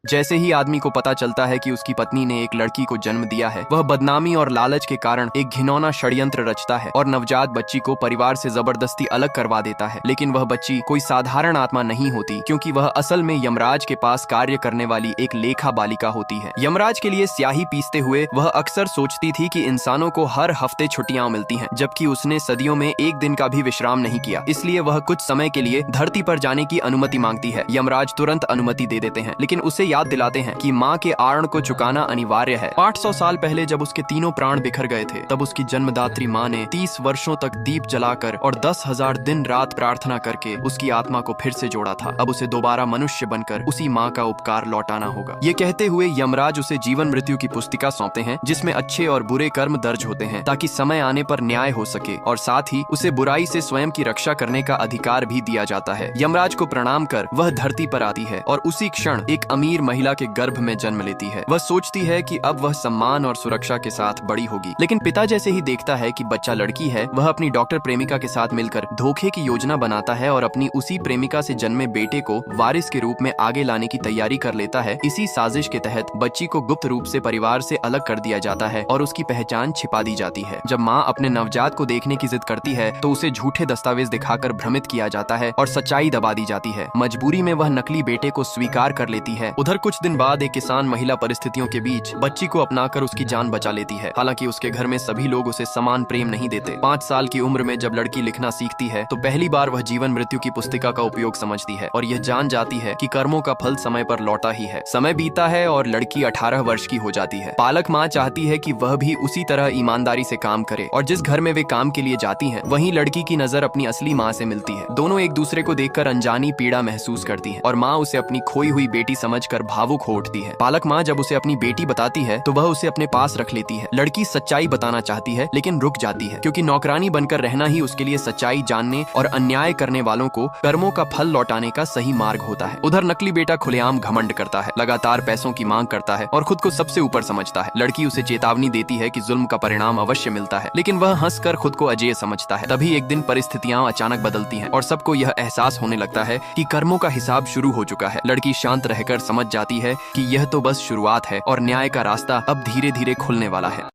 जैसे ही आदमी को पता चलता है कि उसकी पत्नी ने एक लड़की को जन्म दिया है, वह बदनामी और लालच के कारण एक घिनौना षड्यंत्र रचता है और नवजात बच्ची को परिवार से जबरदस्ती अलग करवा देता है। लेकिन वह बच्ची कोई साधारण आत्मा नहीं होती, क्योंकि वह असल में यमराज के पास कार्य करने वाली एक लेखा बालिका होती है। यमराज के लिए स्याही पीसते हुए वह अक्सर सोचती थी कि इंसानों को हर हफ्ते छुट्टियां मिलती हैं, जबकि उसने सदियों में एक दिन का भी विश्राम नहीं किया। इसलिए वह कुछ समय के लिए धरती पर जाने की अनुमति मांगती है। यमराज तुरंत अनुमति दे देते हैं, लेकिन उसे याद दिलाते हैं कि माँ के आर्ण को चुकाना अनिवार्य है। 800 साल पहले जब उसके तीनों प्राण बिखर गए थे, तब उसकी जन्मदात्री माँ ने 30 वर्षों तक दीप जलाकर और 10,000 दिन रात प्रार्थना करके उसकी आत्मा को फिर से जोड़ा था। अब उसे दोबारा मनुष्य बनकर उसी माँ का उपकार लौटाना होगा। ये कहते हुए यमराज उसे जीवन मृत्यु की पुस्तिका सौंपते हैं, जिसमें अच्छे और बुरे कर्म दर्ज होते हैं, ताकि समय आने पर न्याय हो सके, और साथ ही उसे बुराई से स्वयं की रक्षा करने का अधिकार भी दिया जाता है। यमराज को प्रणाम कर वह धरती पर आती है और उसी क्षण एक अमीर महिला के गर्भ में जन्म लेती है। वह सोचती है कि अब वह सम्मान और सुरक्षा के साथ बड़ी होगी, लेकिन पिता जैसे ही देखता है कि बच्चा लड़की है, वह अपनी डॉक्टर प्रेमिका के साथ मिलकर धोखे की योजना बनाता है और अपनी उसी प्रेमिका से जन्मे बेटे को वारिस के रूप में आगे लाने की तैयारी कर लेता है। इसी साजिश के तहत बच्ची को गुप्त रूप से परिवार से अलग कर दिया जाता है और उसकी पहचान छिपा दी जाती है। जब माँ अपने नवजात को देखने की जिद करती है, तो उसे झूठे दस्तावेज दिखाकर भ्रमित किया जाता है और सच्चाई दबा दी जाती है। मजबूरी में वह नकली बेटे को स्वीकार कर लेती है। उधर कुछ दिन बाद एक किसान महिला परिस्थितियों के बीच बच्ची को अपनाकर उसकी जान बचा लेती है। हालांकि उसके घर में सभी लोग उसे समान प्रेम नहीं देते। 5 साल की उम्र में जब लड़की लिखना सीखती है, तो पहली बार वह जीवन मृत्यु की पुस्तिका का उपयोग समझती है और यह जान जाती है कि कर्मों का फल समय पर लौटा ही है। समय बीता है और लड़की 18 वर्ष की हो जाती है। पालक माँ चाहती है कि वह भी उसी तरह ईमानदारी से काम करे, और जिस घर में वे काम के लिए जाती हैं, वहीं लड़की की नजर अपनी असली माँ से मिलती है। दोनों एक दूसरे को देखकर अनजानी पीड़ा महसूस करती है और माँ उसे अपनी खोई हुई बेटी समझकर भावुक हो उठती है। पालक माँ जब उसे अपनी बेटी बताती है, तो वह उसे अपने पास रख लेती है। लड़की सच्चाई बताना चाहती है, लेकिन रुक जाती है, क्योंकि नौकरानी बनकर रहना ही उसके लिए सच्चाई जानने और अन्याय करने वालों को कर्मों का फल लौटाने का सही मार्ग होता है। उधर नकली बेटा खुलेआम घमंड करता है, लगातार पैसों की मांग करता है और खुद को सबसे ऊपर समझता है। लड़की उसे चेतावनी देती है कि जुल्म का परिणाम अवश्य मिलता है, लेकिन वह हंसकर खुद को अजेय समझता है। तभी एक दिन परिस्थितियां अचानक बदलती हैं और सबको यह एहसास होने लगता है कि कर्मों का हिसाब शुरू हो चुका है। लड़की शांत रहकर समझ जाती है कि यह तो बस शुरुआत है और न्याय का रास्ता अब धीरे धीरे खुलने वाला है।